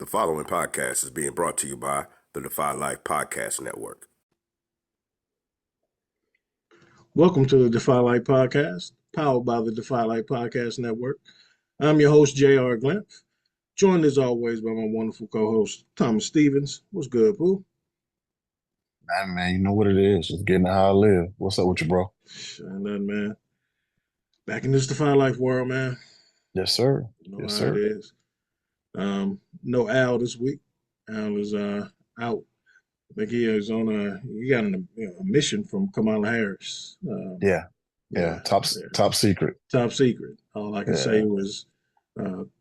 The following podcast is being brought to you by the Defy Life Podcast Network. Welcome to the Defy Life Podcast, powered by the Defy Life Podcast Network. I'm your host, J.R. Glimpf, joined as always by my wonderful co-host, Thomas Stevens. What's good, Pooh? Man, you know what it is. Just getting how I live. What's up with you, bro? Nothing, man. Back in this Defy Life world, man. Yes, sir. You know Yes, how sir. it is. No Al this week. Al is out. I think he got a mission from Kamala Harris. Yeah. Top secret. Top secret. All I can Yeah. say was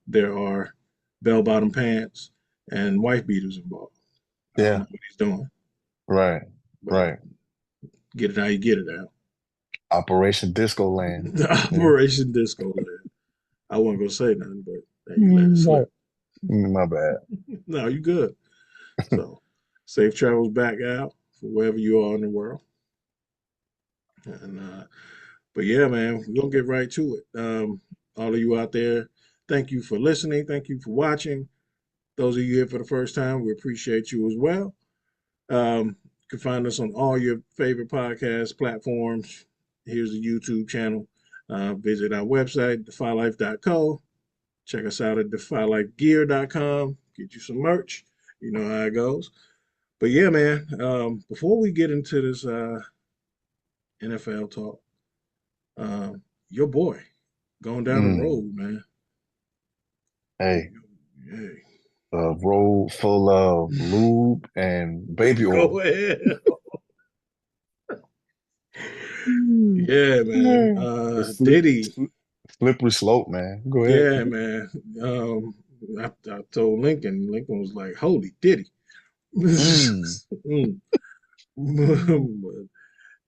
there are bell-bottom pants and wife beaters involved. I don't know what he's doing. Right. Right. Get it how you get it out. Operation Disco Land. Operation Disco Land. I wasn't gonna say nothing, but you let it slip. My bad. No, you good. So safe travels back out for wherever you are in the world. And but yeah, man, we're gonna get right to it. All of you out there, thank you for listening. Thank you for watching. Those of you here for the first time, we appreciate you as well. You can find us on all your favorite podcast platforms. Here's the YouTube channel. Visit our website, defylife.co. Check us out at defylifegear.com. Get you some merch. You know how it goes. But yeah, man, before we get into this NFL talk, your boy going down the road, man. Hey. A road full of lube and baby oil. Go ahead. Yeah, man. Diddy. Slippery slope, man. Go ahead. Yeah, man. I told Lincoln. Lincoln was like, "Holy Diddy." But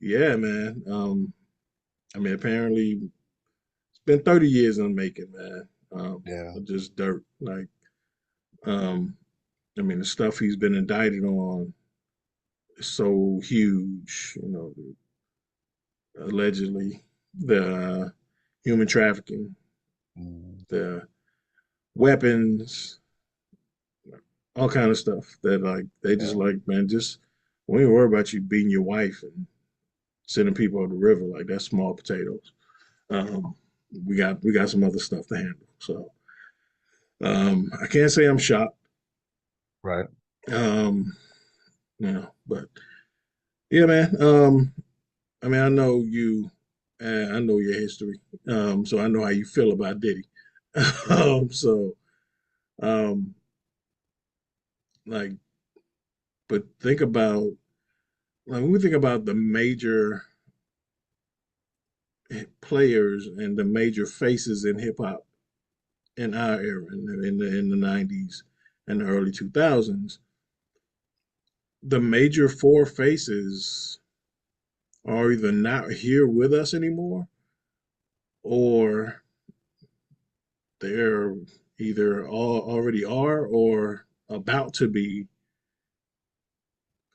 yeah, man. I mean, apparently, it's been 30 years in the making, man. Just dirt. Like, I mean, the stuff he's been indicted on is so huge. You know, allegedly the human trafficking, the weapons, all kind of stuff that like they just like, man, just we ain't worry about you beating your wife and sending people over the river. Like that's small potatoes. We got some other stuff to handle. So I can't say I'm shocked. Right. You know, but yeah, man. I mean, I know you. I know your history, so I know how you feel about Diddy. Like, but think about like when we think about the major players and the major faces in hip hop in our era, in the 90s and the early 2000s, the major four faces are either not here with us anymore or they're either already are or about to be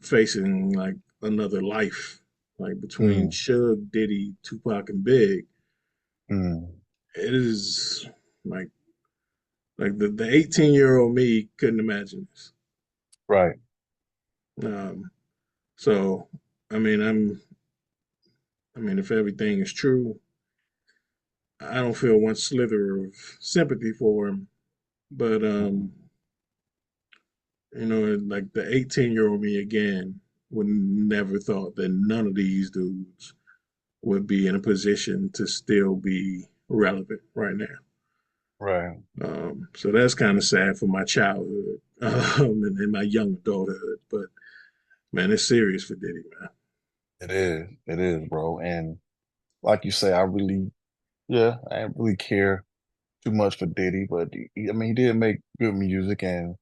facing like another life, like between Suge, Diddy, Tupac, and Big. It is like the 18-year-old me couldn't imagine this. Right. So I mean, if everything is true, I don't feel one slither of sympathy for him, but you know, like the 18-year-old me again would never thought that none of these dudes would be in a position to still be relevant right now. Right. So that's kind of sad for my childhood and my young adulthood. But man, it's serious for Diddy, man. It is, bro. And like you say, I didn't really care too much for Diddy, but he did make good music and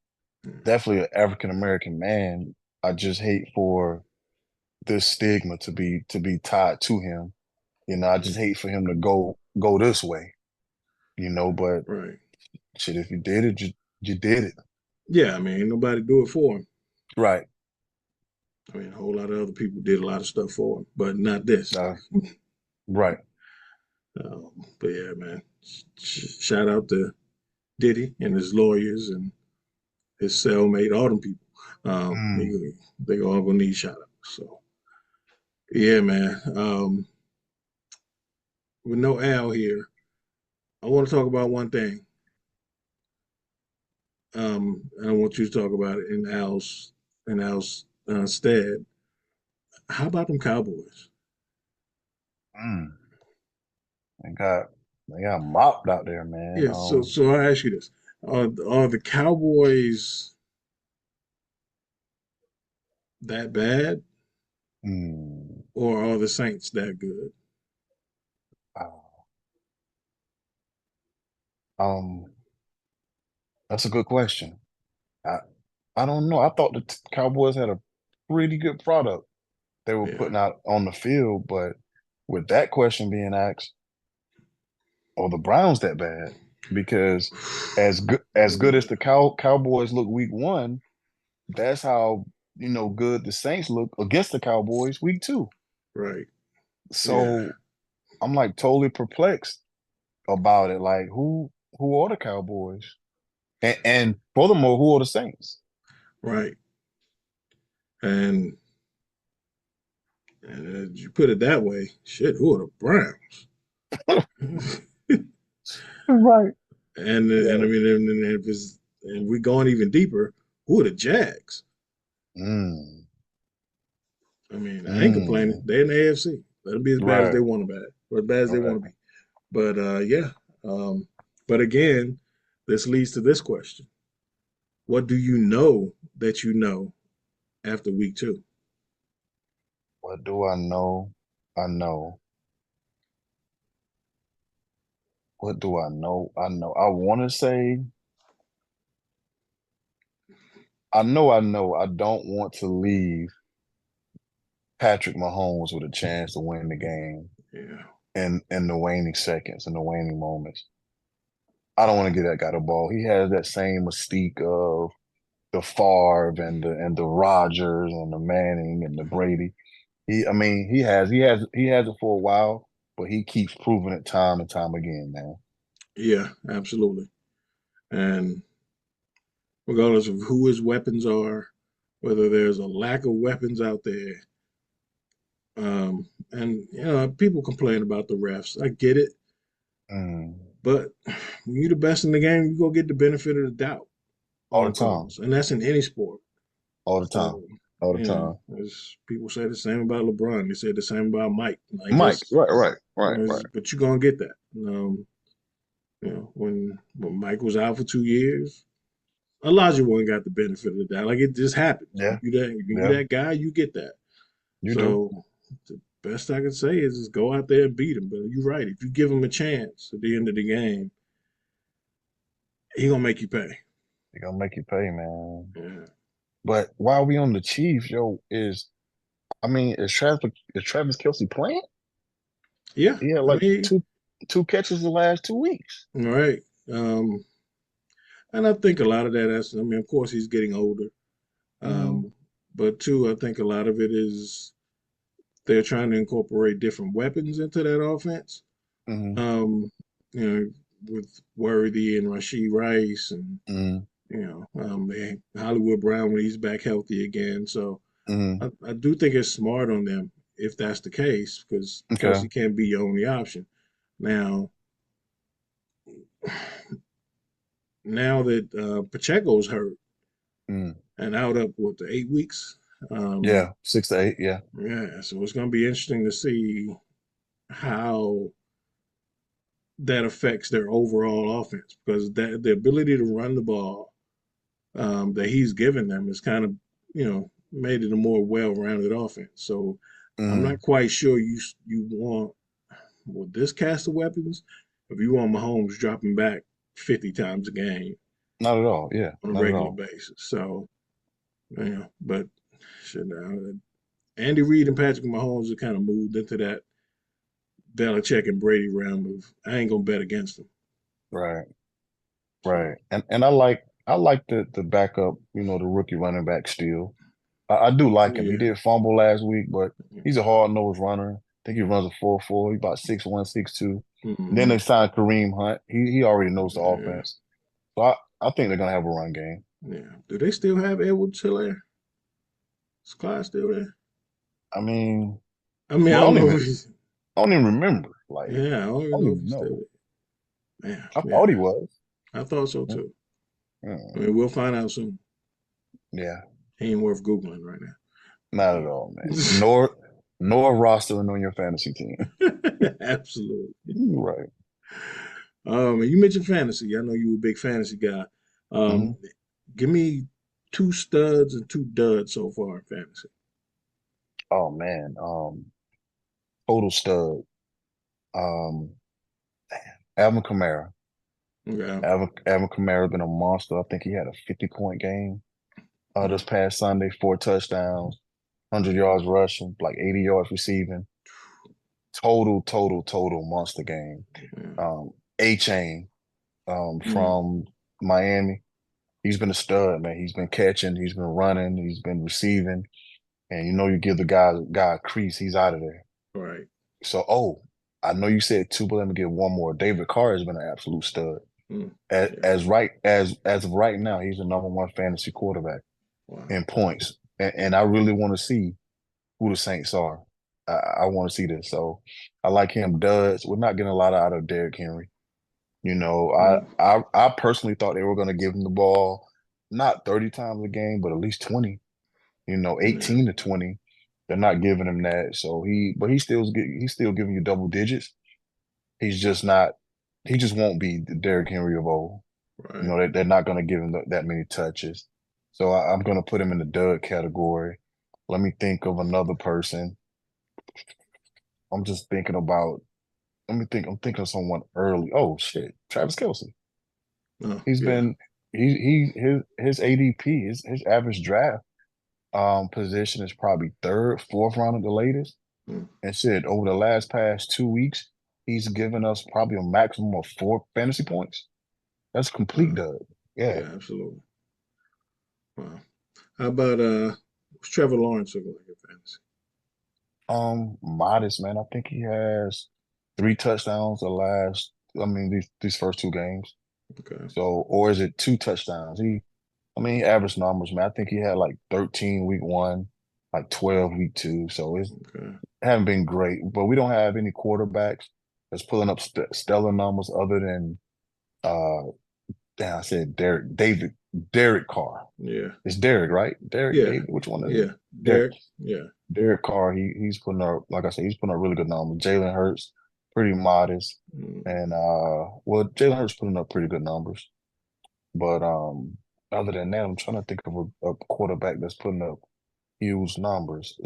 definitely an African American man. I just hate for this stigma to be tied to him. You know, I just hate for him to go this way. You know, but shit, if you did it, you did it. Yeah, I mean, ain't nobody do it for him. Right. I mean, a whole lot of other people did a lot of stuff for him, but not this. Right. But yeah, man, shout out to Diddy and his lawyers and his cellmate, all them people. Mm. They all gonna need shout outs. So yeah, man. With no Al here, I want to talk about one thing. I want you to talk about it in Al's stead. How about them Cowboys? Mm. They got they got mopped out there, man. Yeah. So I ask you this: Are the Cowboys that bad, mm, or are the Saints that good? uh, um, that's a good question. I I don't know. I thought the Cowboys had a pretty good product they were Yeah. putting out on the field, but with that question being asked, are the Browns that bad? Because as good as the Cowboys look week one, that's how good the Saints look against the Cowboys week two. Right. Yeah. So I'm like totally perplexed about it. Like who are the Cowboys? And furthermore, who are the Saints? Right. And And you put it that way, shit, who are the Browns? Right. And I Yeah. mean, and we going even deeper, who are the Jags? Mm, I mean, I ain't complaining. mm, They in the AFC. Let them be as bad as they right, want to bad, or as bad as they right. want to be. But yeah. Um, but again, this leads to this question: what do you know that you know after week two? What do I know? I know. What do I know? I know. I want to say, I know. I don't want to leave Patrick Mahomes with a chance to win the game Yeah, in the waning seconds and the waning moments. I don't want to get that guy the ball. He has that same mystique of the Favre and the Rodgers and the Manning and the Brady. I mean, he has it for a while, but he keeps proving it time and time again, man. yeah, absolutely. And regardless of who his weapons are, whether there's a lack of weapons out there, and people complain about the refs. I get it, Mm. but when you're the best in the game, you go get the benefit of the doubt All on the time, calls, and that's in any sport. all the time, So, all the time. as people say the same about LeBron, they say the same about Mike. Like Mike, right, right, right, right. but you're gonna get that. When Mike was out for 2 years, Elijah one got the benefit of the doubt. Like it just happens. Yeah, You yeah, that guy, you get that. you do. So the best I can say is just go out there and beat him. But you're right. If you give him a chance at the end of the game, he gonna make you pay. They gonna make you pay, man. Yeah. But while we on the Chiefs, yo, is Travis Kelsey playing? Yeah. He had I like mean, two catches the last 2 weeks. all right. And I think a lot of that has, I mean, of course he's getting older. Mm-hmm. Um, but two, I think a lot of it is they're trying to incorporate different weapons into that offense. Mm-hmm. Um, you know, with Worthy and Rasheed Rice and Mm-hmm. Hollywood Brown when he's back healthy again. So Mm-hmm. I do think it's smart on them if that's the case, because Okay. Kelsey can't be your only option. Now, now that Pacheco's hurt Mm. and out up what the 8 weeks, Yeah, 6 to 8. Yeah. yeah, so it's going to be interesting to see how that affects their overall offense because the ability to run the ball that he's given them is kind of made it a more well-rounded offense. So I'm Mm. not quite sure you want with this cast of weapons if you want Mahomes dropping back 50 times a game Not at all. Yeah, on a not at regular all. basis. So but shit, Andy Reid and Patrick Mahomes have kind of moved into that Belichick and Brady realm of I ain't gonna bet against them. Right, So right. And I like the backup, the rookie running back still. I do like him. He yeah, did fumble last week, but he's a hard-nosed runner. I think he runs a 4.4. He's about 6'1", 6'2". Then mm-hmm. they signed Kareem Hunt. He already knows the Yeah. offense. So I think they're gonna have a run game. Yeah. Do they still have Edwards Hilaire? Is Clyde still there? I mean, I mean, I well, don't know if he's. I don't even remember. Like, Yeah, I don't I even don't know if even he's still know. there. Man, I yeah, thought he was. I thought so Yeah. too. I Mm, mean, we'll find out soon. yeah, He ain't worth Googling right not at all, man. Nor rostering on your fantasy team. now. Absolutely. You're right. And you mentioned fantasy. I know you were a big fantasy guy. Hmm. Um, give me two studs and two duds so far in fantasy. Oh man, total stud. Um, Alvin Kamara. Okay. Alvin Kamara been a monster. I think he had a 50-point game Mm, this past Sunday, 4 touchdowns, 100 yards rushing, like 80 yards receiving. Total monster game. yeah. A Chain Mm, from Miami. He's been a stud, man. He's been catching, he's been running, he's been receiving, and you give the guy a crease, he's out of there. right. So, I know you said two, but let me get one more. David Carr has been an absolute stud. Mm, As, yeah. as right as of right now, he's the #1 fantasy quarterback Wow. in points, and I really want to see who the Saints are. I want to see this, so I like him. Duds, we're not getting a lot out of Derrick Henry. Mm, I personally thought they were going to give him the ball not 30 times a game, but at least 20. yeah. 18 to 20. They're not giving him that, so he's still giving you double digits. He's just not. He just won't be the Derrick Henry of old. Right. They're not going to give him that many touches. So I'm going to put him in the dud category. Let me think of another person. I'm just thinking about. Let me think. I'm thinking of someone early. Oh shit, Travis Kelce. Oh, He's yeah. been his ADP his average draft position is probably third, fourth round at the latest. Mm, And shit, over the past 2 weeks, he's given us probably a maximum of 4 fantasy points. That's complete wow. dud. Yeah. Yeah, absolutely. Wow. How about what's Trevor Lawrence looking like in fantasy? Modest, man. I think he has 3 touchdowns these first 2 games. Okay. So, or is it 2 touchdowns? He averaged numbers, man. I think he had like 13 week 1, like 12 week 2. So it Okay. haven't been great, but we don't have any quarterbacks that's pulling up stellar numbers other than, uh, damn, I said Derek Carr. Yeah. It's Derek, right? Derek Yeah. David. Which one is it? Yeah. Derek. Derek. Yeah. Derek Carr, he's putting up, like I said, he's putting up really good numbers. Jalen Hurts, pretty modest. Mm, And well, Jalen Hurts putting up pretty good numbers. But other than that, I'm trying to think of a quarterback that's putting up huge numbers.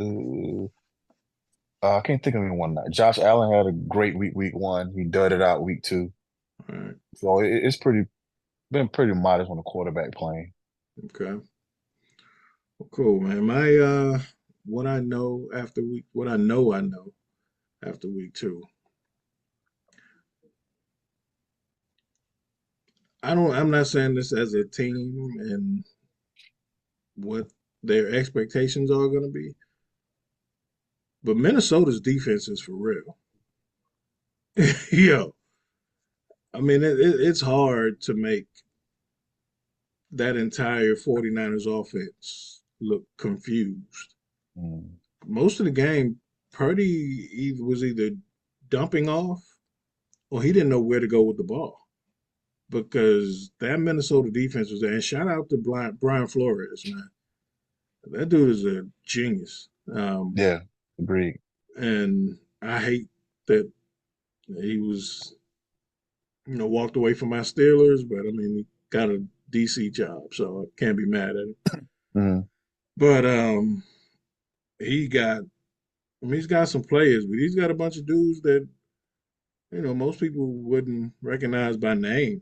I can't think of anyone now. Josh Allen had a great week 1. He dudded out week 2. all right. So it's been pretty modest on the quarterback playing. Okay. Well, cool, man. What I know I know after week two. I'm not saying this as a team and what their expectations are going to be, but Minnesota's defense is for real. Yo, I mean, it's hard to make that entire 49ers offense look confused. Mm, Most of the game, Purdy was either dumping off or he didn't know where to go with the ball because that Minnesota defense was there. And shout out to Brian Flores, man. That dude is a genius. yeah, agreed. And I hate that he was, walked away from my Steelers, but I mean, he got a DC job, so I can't be mad at him. Mm, But he got, he's got some players, but he's got a bunch of dudes that most people wouldn't recognize by name.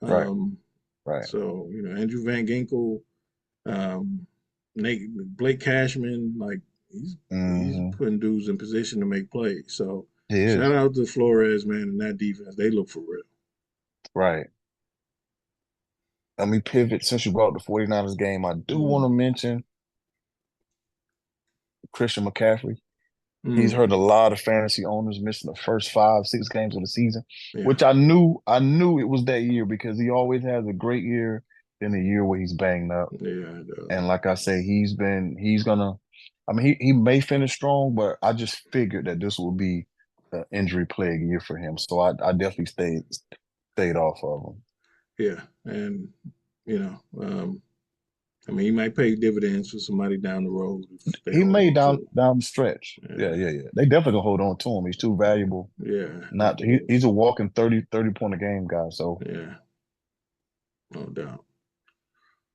right, Um, right. so Andrew Van Ginkel, um, Nate, Blake Cashman, like he's Hmm. putting dudes in position to make plays. So He shout is. out to Flores, man, and that defense. They look for real. Right. Let me pivot. Since you brought the 49ers game, I do want Mm, to mention Christian McCaffrey. He's mm, hurt a lot of fantasy owners missing the first 5, 6 games of the season, yeah, which I knew it was that year because he always has a great year in a year where he's banged up. Yeah, it does. And like I say, he's gonna. I mean, he may finish strong, but I just figured that this will be an injury plague year for him. So I definitely stayed off of him. Yeah, and you know, I mean, he might pay dividends for somebody down the road if they He hold may on down to down the stretch. him. Yeah, yeah, yeah. They definitely gonna hold on to him. He's too valuable. Yeah, Not he's a walking 30 point a game guy. So yeah, no doubt.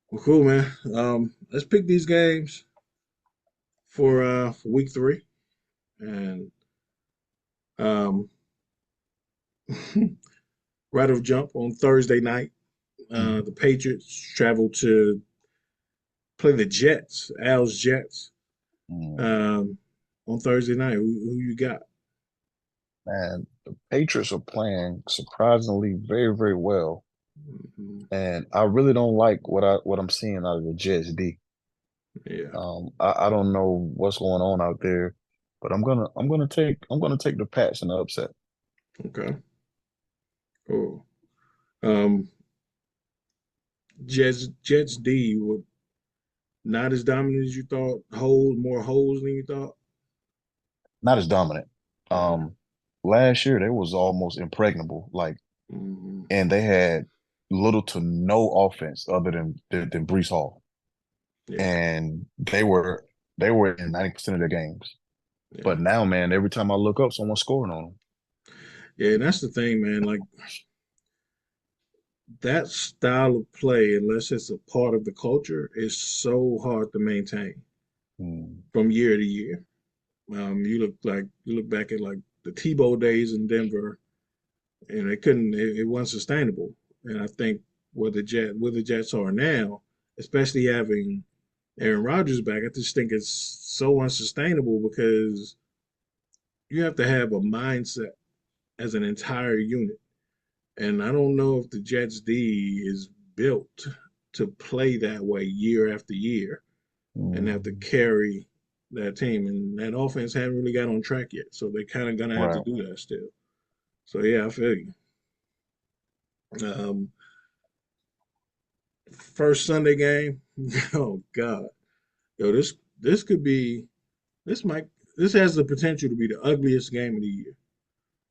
Well, cool, man. Let's pick these games for week 3, and um, right of jump on Thursday night. mm, The Patriots travel to play the Jets, Al's Jets, mm, um, on Thursday night. Who you got? man, the Patriots are playing surprisingly very, very well. Mhm. And I really don't like what I'm seeing out of the Jets D. Yeah. I don't know what's going on out there, but I'm gonna take the Pats in the upset. Okay. Cool. Um, Jets D were not as dominant as you thought. More holes than you thought. Not as dominant. Yeah. Um, Last year they was almost impregnable, like, Hmm. and they had little to no offense other than Brees Hall, Yeah. and they were in 90% of their games. Yeah. But now, man, every time I look up, someone's scoring on them. Yeah. And that's the thing, man. Like that style of play, unless it's a part of the culture, is so hard to maintain Mm, from year to year. You look back at like the Tebow days in Denver, and it wasn't sustainable. And I think where the Jets are now, especially having Aaron Rodgers back, I just think it's so unsustainable because you have to have a mindset as an entire unit. And I don't know if the Jets D is built to play that way year after year and have to mm, carry that team. And that offense hadn't really got on track yet. So they're kind of going to have to right. do that still. So, yeah, I feel you. Um, First Sunday game. Oh, God. Yo, this could be, this might, this has the potential to be the ugliest game of the year.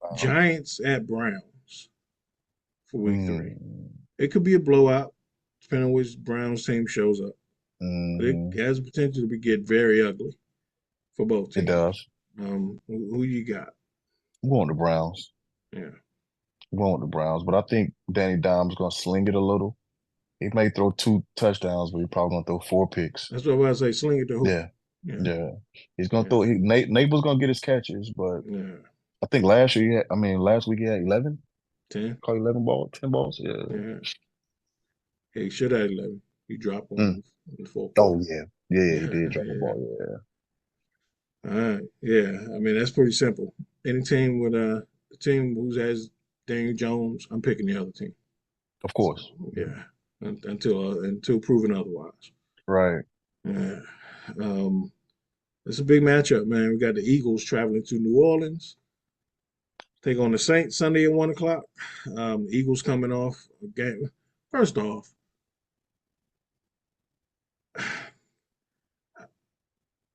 Uh, Giants at Browns for week 3. mm, It could be a blowout, depending on which Browns team shows up. But it mm, has the potential to get very ugly for both it teams. does. Who you got? I'm going with the Browns. Yeah, I'm going with the Browns, but I think Danny Dimes gonna sling it a little. He may throw 2 touchdowns, but he probably gonna throw 4 picks. that's what I say. Sling it to who? Yeah, Yeah, yeah. He's gonna yeah, throw. Nate was gonna get his catches, but yeah. I think last week he had 11. 10. Call 10 balls. Yeah. Yeah. Hey, he should have 11. He dropped one Mm. in the fourth Oh quarter. yeah, yeah. He Yeah, did drop a yeah. ball. Yeah, All right. Yeah. I mean, that's pretty simple. Any team with a team who has Daniel Jones, I'm picking the other team. of So course. yeah, until proven otherwise. Right. Yeah. Um, it's a big matchup, man. We got the Eagles traveling to New Orleans. Take on the Saints Sunday at 1 o'clock. Eagles coming off a game. First off,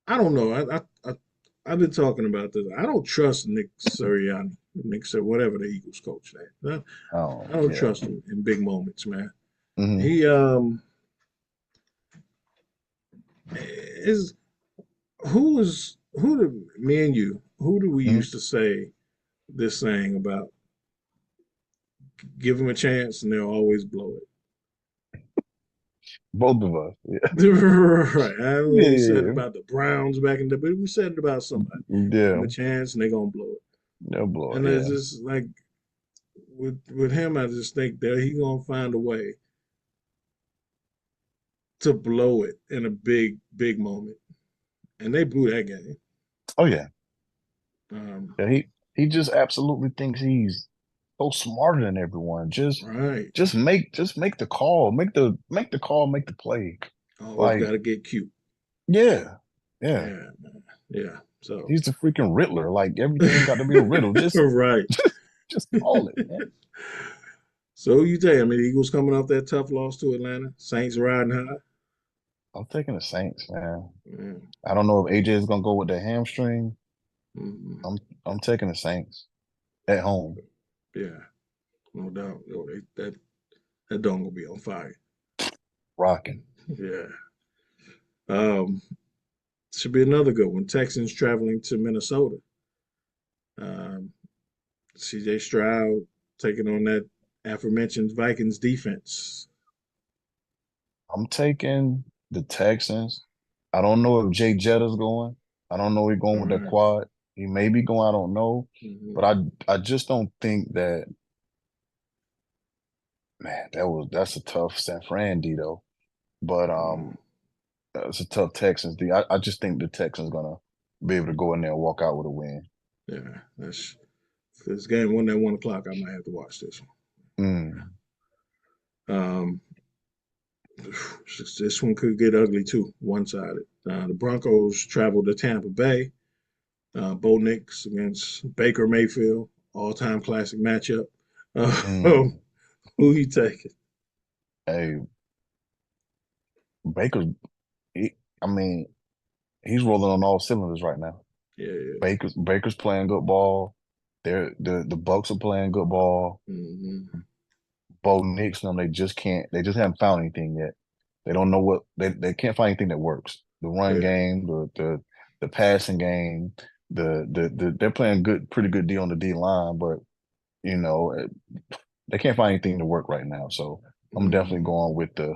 I don't know. I've been talking about this. I don't trust Nick Sirianni, whatever the Eagles coach there. Oh I don't yeah. trust him in big moments, man. Hmm. He is who do me and you who do we Hmm. used to say this saying about give them a chance and they'll always blow it. Both of us. Yeah. Right. I don't know Yeah. we said it Yeah. about the Browns back in the day, but we said it about somebody. Yeah. Give them a Yeah. chance and they're gonna blow it. They'll blow it. And it's Yeah. just like with him, I just think that he's gonna find a way to blow it in a big moment. And they blew that game. Oh yeah. Um, Yeah. He just absolutely thinks he's so smarter than everyone. Just right. just make the call. Make the call. Make the play. Always Like gotta get cute. yeah. Yeah. Yeah, man. Yeah. So He's the freaking Riddler. Like everything got to be a riddle. Just right. just call it, man. So who you take? I mean, Eagles coming off that tough loss to Atlanta. Saints riding high. I'm taking the Saints, man. Yeah. I don't know if AJ is gonna go with the hamstring. Mhm. I'm I'm taking the Saints at home. Yeah, no doubt. Yo, that dog gonna be on fire. Rocking. Yeah. Um, should be another good one. Texans traveling to Minnesota. Um, CJ Stroud taking on that aforementioned Vikings defense. I'm taking the Texans. I don't know if Jay Jetta's going. I don't know if he's All going with that right. quad. He may be going, I don't know. Mhm. But I just don't think that, man, that's a tough San Fran D though. But Mhm. it's a tough Texans D. I just think the Texans gonna be able to go in there and walk out with a win. Yeah, that's this game one at 1 o'clock. I might have to watch this Mm, one. This one could get ugly too, one-sided. The Broncos travel to Tampa Bay. Bo Nix against Baker Mayfield, all-time classic matchup. Who mm. he taking? Hey, Baker's he, I mean, he's rolling on all cylinders right now. Yeah, yeah. Baker's playing good ball. The Bucks are playing good ball. Mm-hmm. Bo Nix, them, they just haven't found anything yet. They don't know what they can't find anything that works. The run Yeah. game, the passing game, they're playing pretty good deal on the D line, but you know they can't find anything to work right now. So I'm definitely Mm-hmm. going with the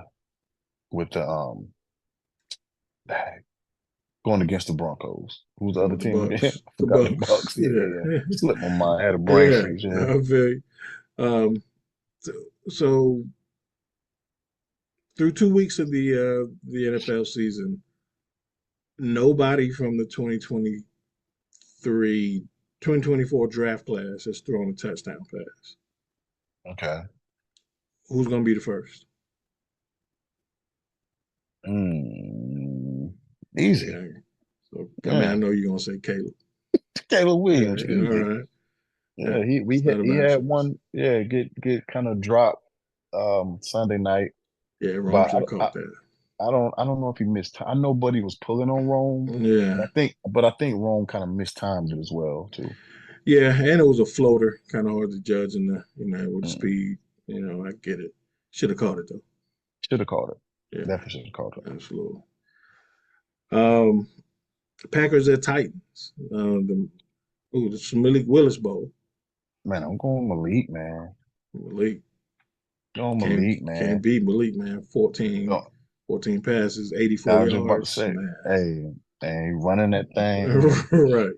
going against the Broncos. Who's the Going other with the team again? Bucks. I The forgot the Bucks. Bucks. Yeah, yeah, yeah. Yeah. Slipped my mind. I had a brain Yeah. freeze. Yeah. I feel you. Um, so, so through 2 weeks of the NFL season, nobody from the 2024 draft class has thrown a touchdown pass. Okay. Who's going to be the first? Mm, easy. Yeah. So, I mean, I Yeah. know you're going to say Caleb. Caleb Williams, Yeah, all easy. right. Yeah, Yeah, it's not he about had you. one. Yeah, get kind of dropped Sunday night, Yeah, Rome but should have caught that. I don't know if he missed time. I know Buddy was pulling on Rome, Yeah. but I think Rome kind of mistimed it as well too. Yeah, and it was a floater, kind of hard to judge in the, with the Mm. speed. I get it. Should have caught it though. Should have called it. Yeah, Definitely should have called it. absolutely. Um, Packers at Titans. The Malik Willis Bowl. Man, I'm going Malik, man. Malik Going can't Malik, can't man. beat Malik, man. 14, Go- 14 passes, 84 I was just about to yards, say, man. hey, and running that thing, and Right.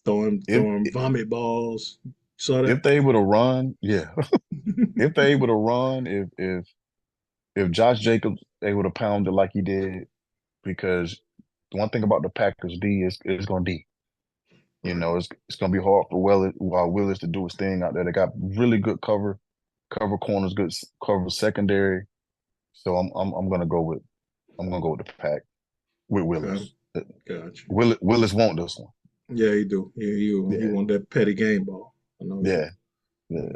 Throwing if throwing vomit balls. Saw that? if they able to run, yeah, if they able to run, if Josh Jacobs able to pound it like he did, because the one thing about the Packers D is going to D. You Right. know, it's going to be hard for Willis to do his thing out there. They got really good cover corners, good cover secondary. So I'm gonna go with the Pack with Okay. Willis. Gotcha. Willis won't this one. Yeah, he do. He Yeah, want that petty game ball. I know he do. yeah, yeah.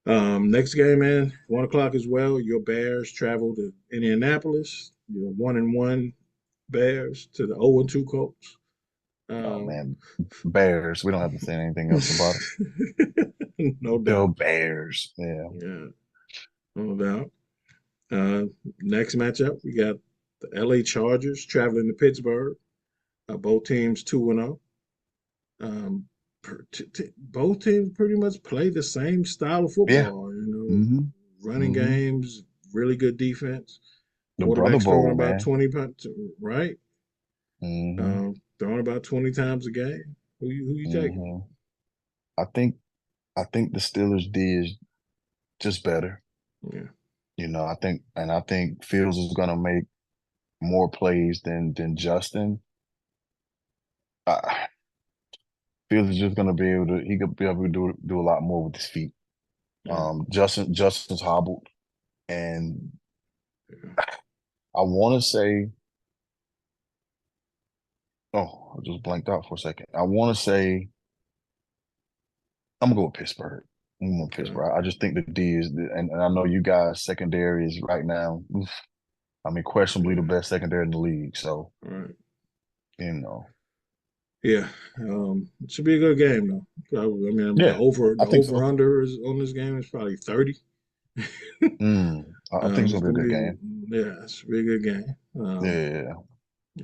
Yeah. Next game, man, 1 o'clock as well. Your Bears travel to Indianapolis. Your 1-1 Bears to the 0-2 Colts. Oh Um, man, Bears. We don't have to say anything else about it. no The doubt. Bears. Yeah. Yeah, no doubt. Uh, Next matchup, we got the LA Chargers traveling to Pittsburgh. Both teams 2-0. Um, both teams pretty much play the same style of Yeah. football. Mm-hmm. Running Mm-hmm. games, really good defense. The Brother Quarterback throwing Bowl, about man. 20, right? Mm-hmm. Throwing about 20 times a game. Who you taking? Mm-hmm. I think I think the Steelers D is just better. Yeah, You know, I think Fields is gonna make more plays than Justin. Uh, Fields is just gonna be able to he could be able to do a lot more with his feet. yeah, Justin's hobbled, and yeah. I want to say, oh, I just blanked out for a second. I want to say I'm gonna go with Pittsburgh. I'm on Okay. Pittsburgh. I just think the D is, and I know you guys secondary is right now. Oof, I mean, questionably the Yeah. best secondary in the league. So All right. you know, Yeah. It should be a good game though. I mean, the yeah, I think over so. under is on this game is probably 30. I think it's It's gonna be gonna a good be game. yeah, it should be a good game. Yeah.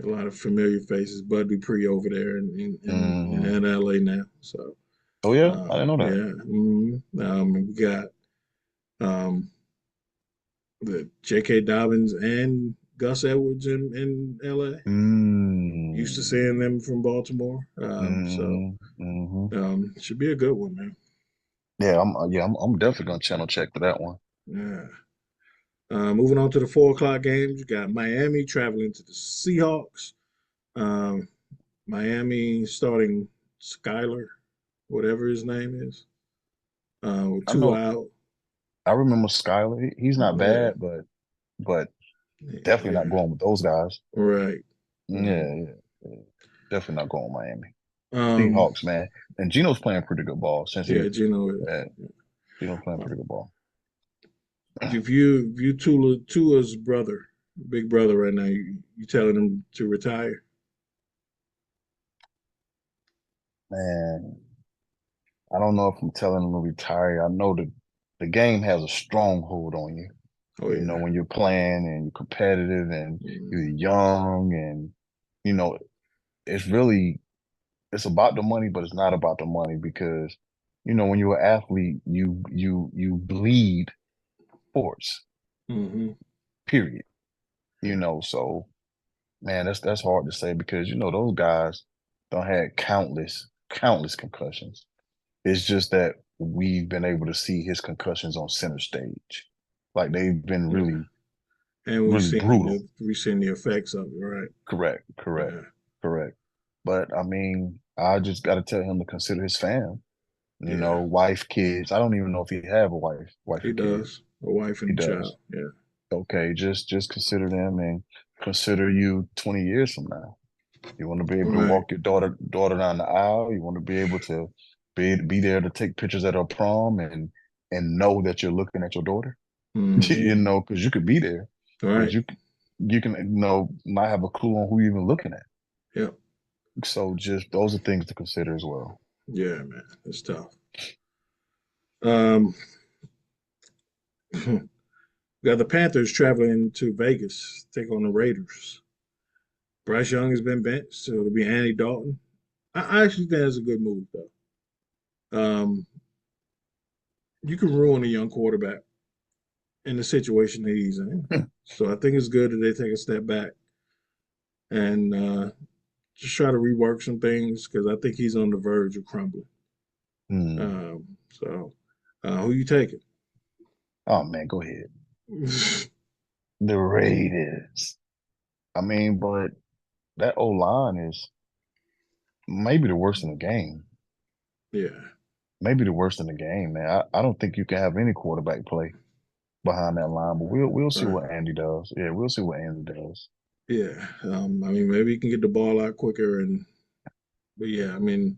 A lot of familiar faces. Bud Dupree over there Mm-hmm. in LA now. So Oh yeah, I didn't know that. yeah. We got um, the J.K. Dobbins and Gus Edwards in LA. Used to Mm. seeing them from Baltimore. Mm-hmm. Mm-hmm. Should be a good one, man. I'm definitely gonna channel check for that one. Yeah. Moving on to the 4 o'clock games, you got Miami traveling to the Seahawks. Um, Miami starting Skyler, whatever his name is, with I two know. out. I remember Skyler. He's not Yeah, bad, but definitely not yeah, going with those guys. right. Um, Yeah. Definitely not going with Miami. um, Seahawks, man. And Gino's playing pretty good ball since yeah, he. Gino. Yeah, Gino's playing Uh, pretty good ball. if you Tua's brother, big brother right now, you telling him to retire? Man, I don't know if I'm telling him to retire. I know the game has a strong hold on you. Oh You know, yeah. when you're playing and you're competitive and you're Mm, young and you know, it's really it's about the money, but it's not about the money because when you're an athlete, you bleed sports, mm-hmm. period. Yeah. So man, that's hard to say because those guys don't had countless concussions. It's just that we've been able to see his concussions on center stage. Like they've been Yeah. really, And really brutal. we've seen the effects of it, right? Correct, correct, Yeah. correct. But I mean, I just got to tell him to consider his fam. Yeah. Wife, kids. I don't even know if he have a wife He and kids. does. A wife He and a does. child. Yeah. Okay, just consider them and consider you 20 years from now. You want to be able to Right. walk your daughter down the aisle. You want to be able to be there to take pictures at her prom and know that you're looking at your daughter. Mm-hmm. Because you could be there, but Right. you can not have a clue on who you're even looking at. Yep. So just those are things to consider as well. Yeah, man. It's tough. Um, got the Panthers traveling to Vegas, take on the Raiders. Bryce Young has been benched, so it'll be Andy Dalton. I actually think that's a good move, though. You can ruin a young quarterback in the situation that he's in. So I think it's good that they take a step back and just try to rework some things because I think he's on the verge of crumbling. Hmm. Who you taking? Oh man, go ahead. The Raiders. I mean, but that O line is maybe the worst in the game. Yeah. Maybe the worst in the game, man. I don't think you can have any quarterback play behind that line, but we'll see Right. what Andy does. Yeah, we'll see what Andy does. Yeah. I mean, maybe he can get the ball out quicker, but yeah, I mean,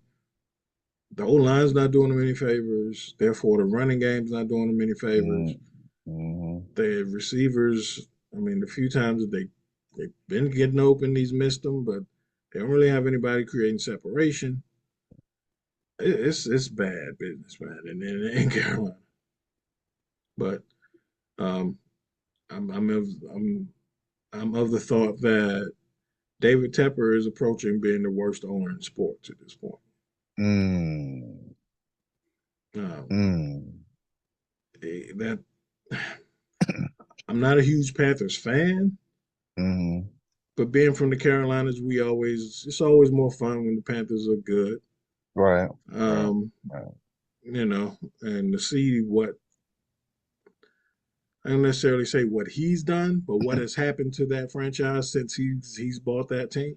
the O line's not doing them any favors. Therefore, the running game's not doing them any favors. Mm, hmm The receivers, I mean, the few times that they've been getting open, he's missed them, but they don't really have anybody creating separation. It's bad business, man, in Carolina. But um, I'm I'm of the thought that David Tepper is approaching being the worst owner in sports at this point. Mm, Um, mm, that I'm not a huge Panthers fan, hmm but being from the Carolinas, it's always more fun when the Panthers are good. Right, right, Um, right. and to see what I don't necessarily say what he's done, but what has happened to that franchise since he's bought that team.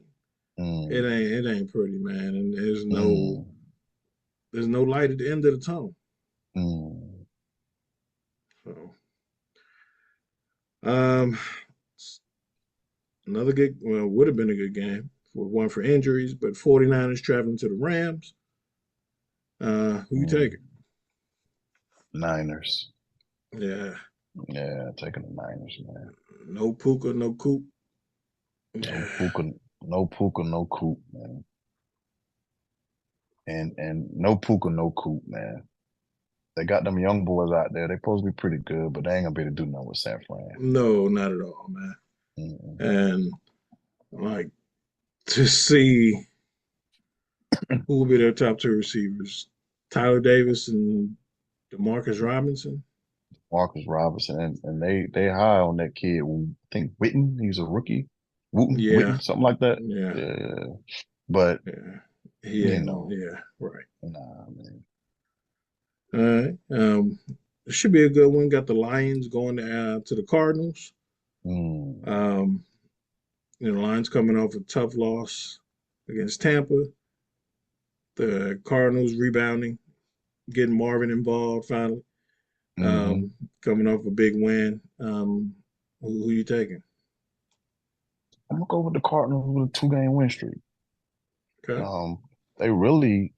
Mm, It ain't pretty, man, and mm, there's no light at the end of the tunnel. mm, So um, another good, well, would have been a good game for one for injuries, but 49ers traveling to the Rams. Who you mm. taking? Niners. Yeah. Yeah, taking the Niners, man. No Puka, no Coop. No Yeah. Puka, no Puka, no Coop, man. And no Puka, no Coop, man. They got them young boys out there. They supposed to be pretty good, but they ain't gonna be able to do nothing with San Fran. No, not at all, man. Mm-mm. And like to see who will be their top two receivers, Tyler Davis and Demarcus Robinson. Marcus Robinson, and they high on that kid. I think Witten, he's a rookie. Wooten, Yeah, Witten, something like that. yeah, Yeah, but yeah. He you ain't gonna. know, Yeah, right. nah, man. All right. It should be a good one. Got the Lions going to the Cardinals. Mm, Um, Lions coming off a tough loss against Tampa. The Cardinals rebounding, getting Marvin involved finally. hmm Coming off a big win. Who you taking? I'm gonna go with the Cardinals with a 2-game win streak. Okay. Um, they really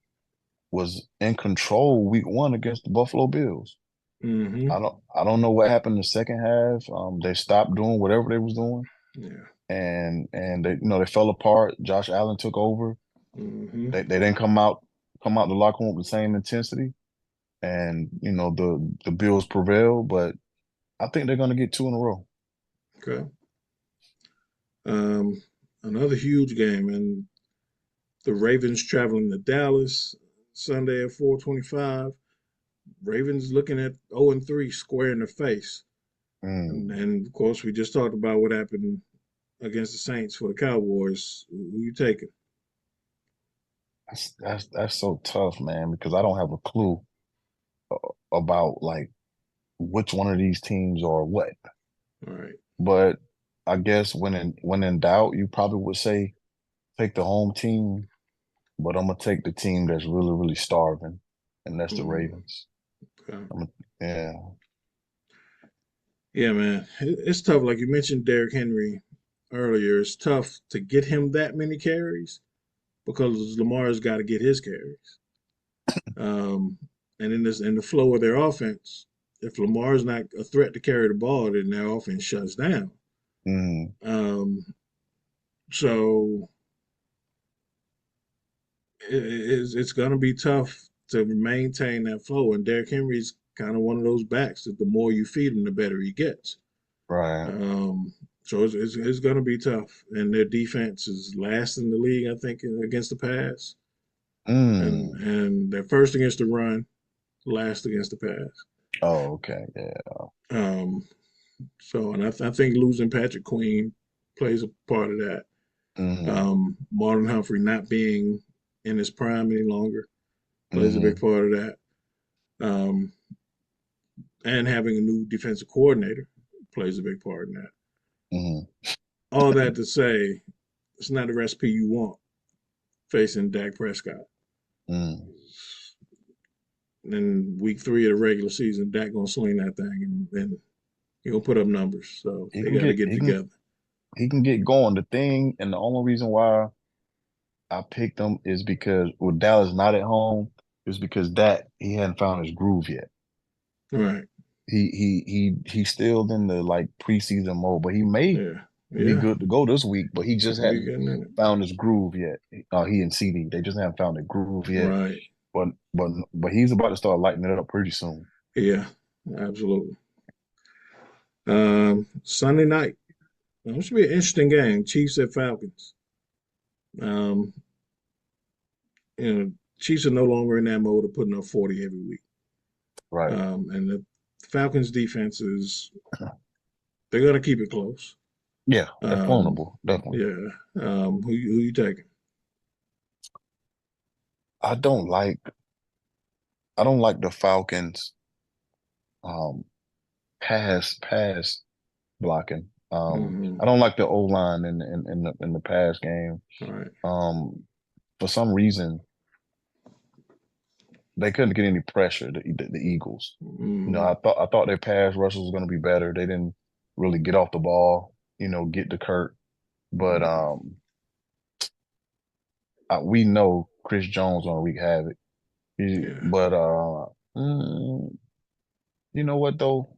was in control week 1 against the Buffalo Bills. Mm-hmm. I don't know what happened in the second half. They stopped doing whatever they was doing, Yeah. and they they fell apart. Josh Allen took over. Mm-hmm. They didn't come out the locker room with the same intensity, and the Bills prevailed. But I think they're gonna get 2 in a row. Okay. Um, Another huge game, and the Ravens traveling to Dallas Sunday at 4:25. Ravens looking at 0-3, square in the face. And, Mm, and of course, we just talked about what happened against the Saints for the Cowboys. Who you taking? that's so tough, man, because I don't have a clue about like which one of these teams are what. All right. But I guess when in doubt, you probably would say take the home team. But I'm gonna take the team that's really really starving, and that's the Mm, Ravens. okay. Yeah. Yeah, man. It's tough. Like you mentioned Derrick Henry earlier, it's tough to get him that many carries because Lamar's got to get his carries. Um, and in the flow of their offense, if Lamar's not a threat to carry the ball, then their offense shuts down. Mm, Um, so it's going to be tough to maintain that flow. And Derrick Henry's kind of one of those backs that the more you feed him, the better he gets. right. Um, so it's going to be tough. And their defense is last in the league, I think, against the pass. Mm. And they're first against the run, last against the pass. Oh, okay. Yeah. Um, and I think losing Patrick Queen plays a part of that. Mm-hmm. Marlon Humphrey not being in his prime any longer plays a big Mm-hmm. part of that. Um, and having a new defensive coordinator plays a big part in that. Mm-hmm. All that to say, it's not the recipe you want facing Dak Prescott. Mm. In week 3 of the regular season, Dak gonna sling that thing and he gonna put up numbers. So He they can got to get get it together. he can get going. The thing and the only reason why I picked him is because with Dallas not at home is because that he hadn't found his groove yet. All right. He's still in the like preseason mode, but he may Yeah. be Yeah. good to go this week, but he just We hadn't getting in it. found his groove yet. He and CD, they just haven't found the groove yet. Right. But he's about to start lighting it up pretty soon. Yeah. Absolutely. Sunday night. It should be an interesting game. Chiefs at Falcons. Um, Chiefs are no longer in that mode of putting up 40 every week. Right. And the Falcons defense is they're gonna keep it close. Yeah, they're Um, vulnerable, definitely. yeah. Who you taking? I don't like I don't like the Falcons um pass blocking. Mm-hmm. I don't like the O line in the pass game. All right. Um, for some reason they couldn't get any pressure. The Eagles. Mm-hmm. I thought their pass rush was going to be better. They didn't really get off the ball. Get to Kurt. But we know Chris Jones on wreak havoc. Yeah. But mm, You know what though?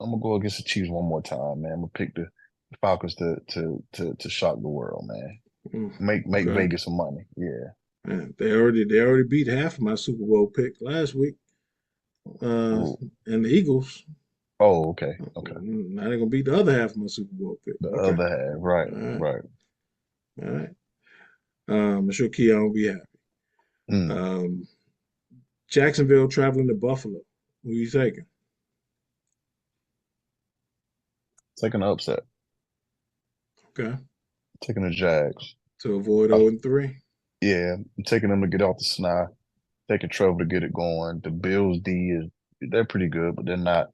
I'm gonna go against the Chiefs one more time, man. I'm gonna pick the Falcons to shock the world, man. Mm, Make okay. Vegas some money. Yeah. Man, they already beat half of my Super Bowl pick last week. Uh, Oh, and the Eagles. oh, okay, okay. Now they're gonna beat the other half of my Super Bowl pick. The Okay. other half, right, All right. right. All right. I'm sure Keon will be happy. Mm, Um, Jacksonville traveling to Buffalo. Who you taking? taking the upset, Okay. taking the Jags. To avoid I, 0-3. yeah, I'm taking them to get off the snide, taking Trevor to get it going. The Bills D is they're pretty good, but they're not,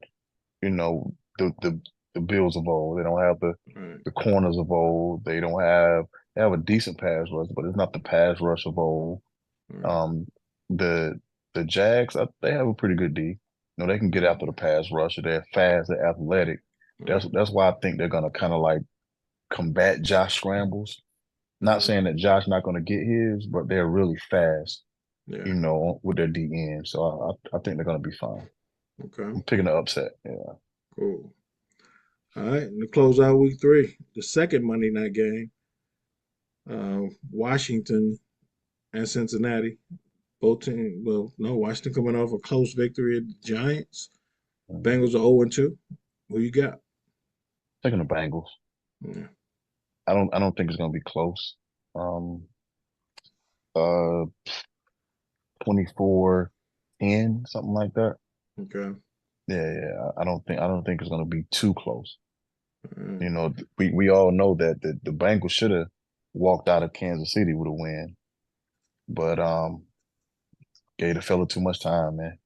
you know, the Bills of old. They don't have All right. the corners of old. They have a decent pass rush, but it's not the pass rush of old. All right. Um, the the Jags, they have a pretty good D. You know, they can get after the pass rush. They're fast, they're athletic. All right. That's why I think they're gonna kind of like combat Josh scrambles. All Not right. saying that Josh not gonna get his, but they're really fast, Yeah. you know, with their D end. So I think they're gonna be fine. Okay. I'm picking the upset. Yeah. Cool. All right. And to close out week 3, the second Monday night game, Washington and Cincinnati. Both teams, well, no, Washington coming off a close victory at the Giants. Mhm. Bengals are 0-2. Who you got? Taking the Bengals. Yeah. I don't think it's gonna be close. Um, uh, 24-10, something like that. Okay. Yeah. I don't think it's gonna be too close. All right. You know, we all know that the Bengals should have walked out of Kansas City with a win, but gave the fella too much time, man.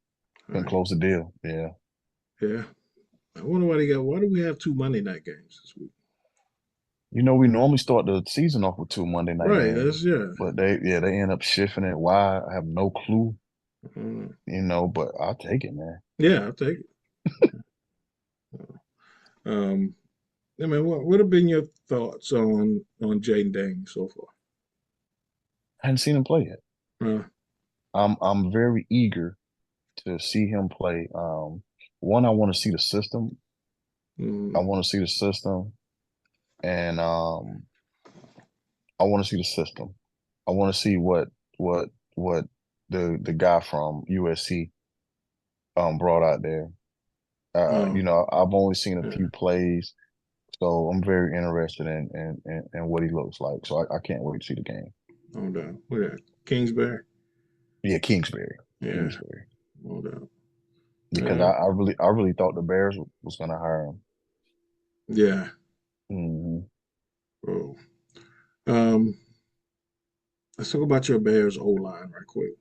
All Couldn't right. close the deal. Yeah. Yeah. I wonder why they got. Why do we have 2 Monday night games this week? You know, we normally start the season off with two Monday night Right. games, That's yeah. but they end up shifting it. Why? I have no clue, Uh, you know, but I'll take it, man. yeah. I'll take it. I mean, what have been your thoughts on Jaden Daniels so far? I hadn't seen him play yet. Uh, I'm very eager to see him play. One, I want to see the system. I mm, want to see the system, and I want to see the system. I want to see what the guy from USC brought out there. oh, You know, I've only seen a yeah, few plays, so I'm very interested in what he looks like. So I can't wait to see the game. no doubt. What that? Kingsbury. Yeah, Kingsbury, Yeah, Kingsbury, no doubt. because Uh, I really thought the Bears was gonna hire him. yeah. Hmm. Oh. Um, let's talk about your Bears O line right quick.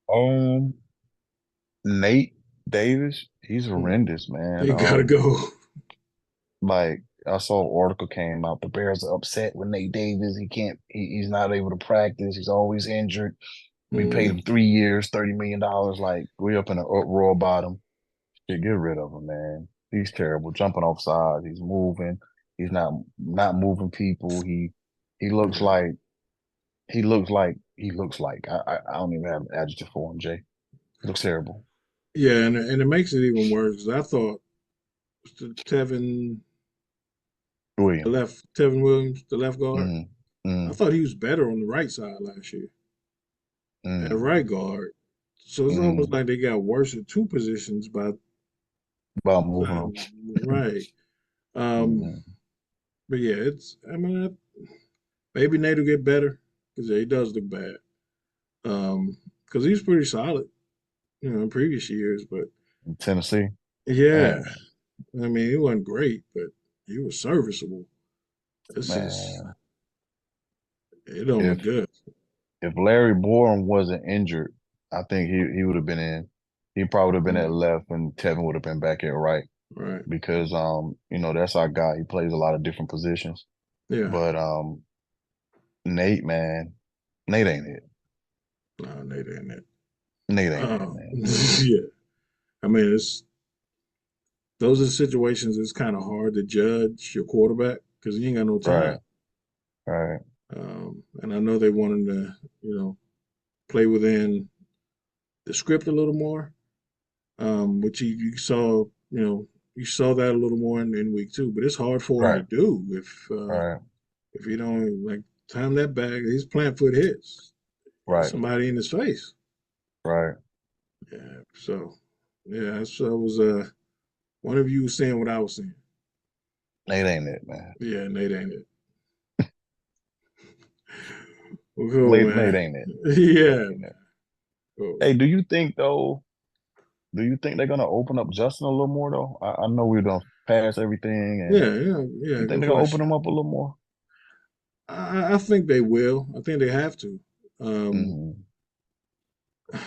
Um, Nate Davis, he's Mm, horrendous, man. he gotta go. Like I saw an article came out. The Bears are upset with Nate Davis. He's not able to practice. He's always injured. We paid Mm, him 3 years, $30 million. Like we up in an uproar about him. Shit, get rid of him, man. He's terrible. Jumping off sides. He's moving. He's not moving people. He looks yeah. like he looks like I don't even have an adjective for him, Jay. He looks terrible. Yeah, and it makes it even worse 'cause I thought Tevin, Williams. Tevin Williams, the left guard. Mm, I mm, thought he was better on the right side last year at mm, right guard. So it's almost mm. like they got worse at 2 positions by About moving time. him. Right. Um, Mhm. but yeah, I mean, maybe Nate will get better because yeah, he does look bad. Because he's pretty solid, in previous years. But In Tennessee, yeah, man, I mean, he wasn't great, but he was serviceable. It's just, man. it don't look If good. Larry Borum wasn't injured, I think he would have been in. He probably would have been at Mm, left, and Tevin would have been back at right right. because you know that's our guy. He plays a lot of different positions. Yeah. But Nate, man, Nate ain't it. No, Nate ain't it. Nate ain't it, man. Yeah. I mean, those are situations it's kind of hard to judge your quarterback because he ain't got no Right, time. right. And I know they want him to, play within the script a little more. which you saw, you saw that a little more in week 2. But it's hard for him to Right. do Right. if you don't like time that back. His plant foot hits Right. somebody in his face. Right. Yeah. So yeah, so it was one of you was saying what I was saying. Nate ain't it, man. Yeah, Nate ain't it. Well, cool, Nate man. ain't it. Nate Yeah, ain't it. cool. Hey, do you think though? Do you think they're gonna open up Justin a little more though? I know we're gonna pass everything, and Yeah, yeah, yeah. you think Good they're gonna open question. him up a little more? I think they will. I think they have to. Um, Hmm.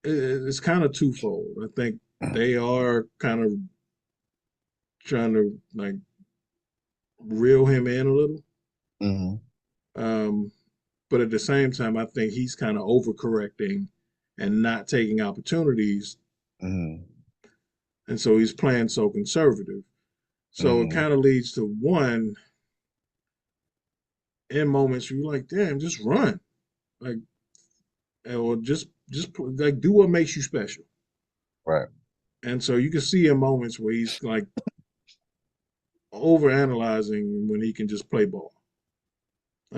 it's kind of twofold. I think they are kind of trying to like reel him in a little. Hmm. Um, but at the same time, I think he's kind of overcorrecting and not taking opportunities, Hmm. and so he's playing so conservative. So it Hmm. kind of leads to one in moments where you're like, damn, just run, like, or just like do what makes you special. Right. And so you can see in moments where he's like over analyzing when he can just play ball.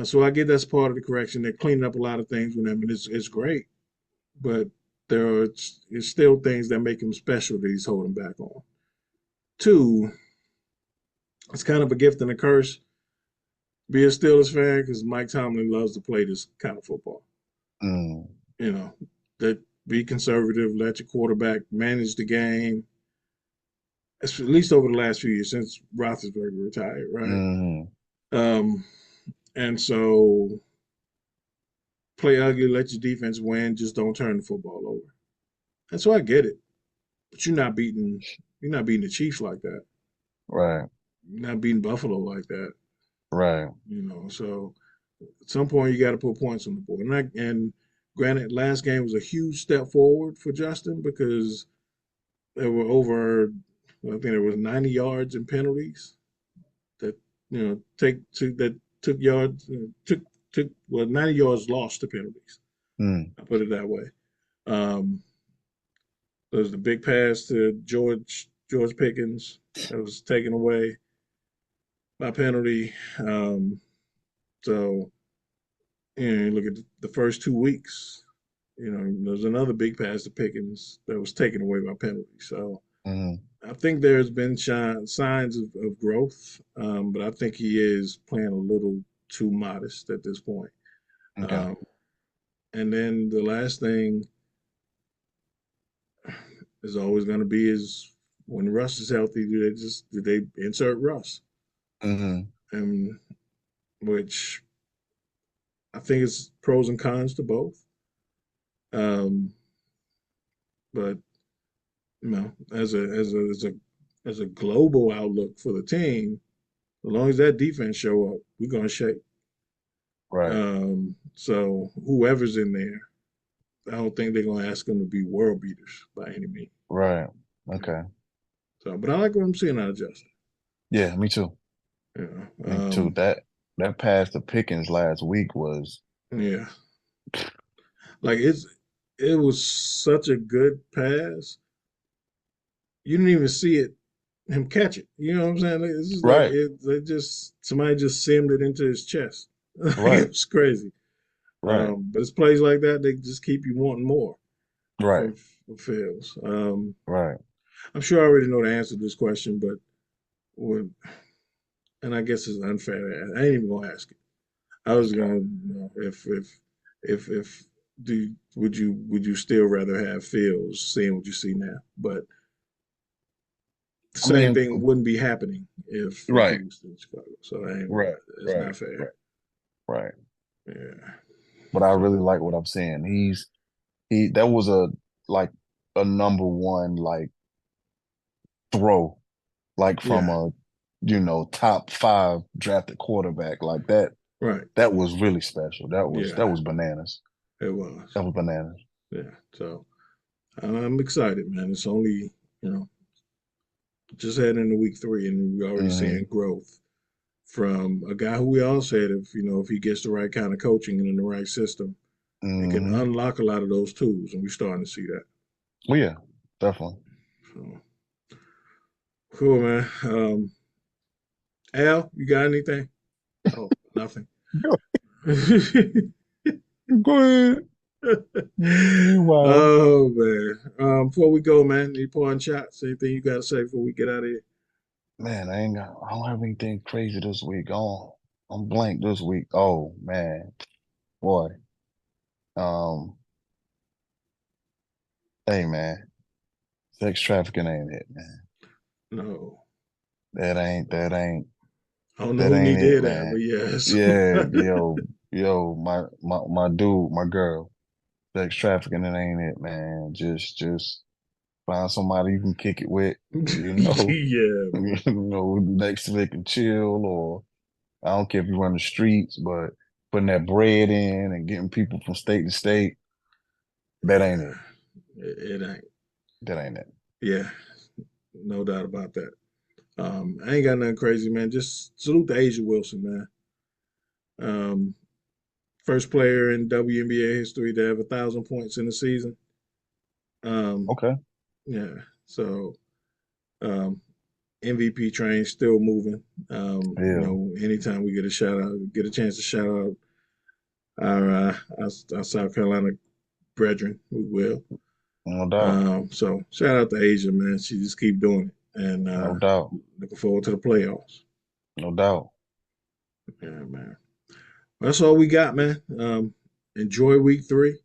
So I get that's part of the correction. They're cleaning up a lot of things with him, and it's great. But there are it's still things that make him special that he's holding back on. Two, it's kind of a gift and a curse. Be a Steelers fan because Mike Tomlin loves to play this kind of football. Mm. You know, that be conservative, let your quarterback manage the game. At least over the last few years since Roethlisberger retired, right? Hmm. Um, and so play ugly, let your defense win, just don't turn the football over. And so I get it, but you're not beating the Chiefs like that. Right. You're not beating Buffalo like that. Right. So at some point you got to put points on the board. And granted, last game was a huge step forward for Justin because there were over, I think there was 90 yards in penalties that that took yards took well 90 yards lost to penalties. Mm. I put it that way. Um, there was the big pass to George Pickens that was taken away by penalty. So you look at the first 2 weeks. There's another big pass to Pickens that was taken away by penalty. So Hmm. I think there's been signs of growth, but I think he is playing a little too modest at this point. Okay. Um, and then the last thing is always going to be is when Russ is healthy, do they insert Russ? Hmm. And which I think is pros and cons to both. Um, but as a global outlook for the team, as long as that defense show up, we're gonna shake. Right. So whoever's in there, I don't think they're gonna ask them to be world beaters by any means. Right. You know? Okay. So, but I like what I'm seeing out of Justin. Yeah, me too. Me too. That pass to Pickens last week was Yeah, like it was such a good pass. You didn't even see him catch it. You know what I'm saying? It's just like right. somebody just simmed it into his chest. Right. It was crazy. Right. But it's plays like that they just keep you wanting more Right. from Fields. Right. I'm sure I already know the answer to this question, but when, and I guess it's unfair to ask. I ain't even gonna ask it. I was Okay. gonna, if would you still rather have Fields seeing what you see now? But the I same mean, thing wouldn't be happening if he right. was still in Chicago. So I ain't Right. gonna. It's Right. not fair. Right. Right. Yeah. But I So really like what I'm saying. That was like a number one like throw, like from yeah. a top five drafted quarterback like that. Right. That was really special. That Yeah. was bananas. It was. That was bananas. Yeah. So I'm excited, man. It's only you know just heading into week 3, and we're already Hmm. seeing growth from a guy who we all said if he gets the right kind of coaching and in the right system, it can Hmm. unlock a lot of those tools, and we're starting to see that. Well, yeah, definitely. So cool, man. Al, you got anything? Oh, nothing. Go, go ahead. Meanwhile, Oh man. Before we go, man, any pouring shots? Anything you gotta say before we get out of here? man, I don't have anything crazy this week. I'm blank this week. Oh man, boy. Um, hey man, sex trafficking ain't it, man. No. That ain't I don't know that who ain't need to it, hear that, but man. yes. Yeah, yo, my dude, my girl, sex trafficking, it ain't it, man. Just find somebody you can kick it with, you know, Yeah, you man. know, next to they can chill, or I don't care if you run the streets, but putting that bread in and getting people from state to state, that ain't Yeah. it. It ain't. That ain't it. Yeah, no doubt about that. I ain't got nothing crazy, man. Just salute to Asia Wilson, man. Um, first player in WNBA history to have 1,000 points in a season. Um, Okay. yeah, so um, MVP train still moving. Yeah, Anytime we get a shout out, get a chance to shout out our South Carolina brethren, we will. no doubt. So shout out to Asia, man. She just keep doing it, and No doubt. looking forward to the playoffs. No doubt. Yeah, man. That's all we got, man. Enjoy week 3.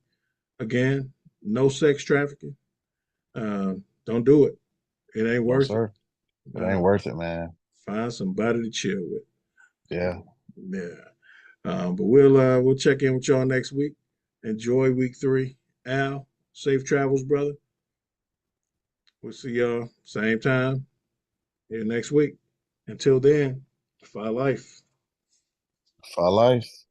Again, no sex trafficking. Don't do it. It ain't No, worth it. sir. It ain't Um, worth it, man. find somebody to chill with. Yeah. So, yeah. But we'll check in with y'all next week. Enjoy week 3. Al, safe travels, brother. We'll see y'all same time here next week. Until then, Defy life. For life.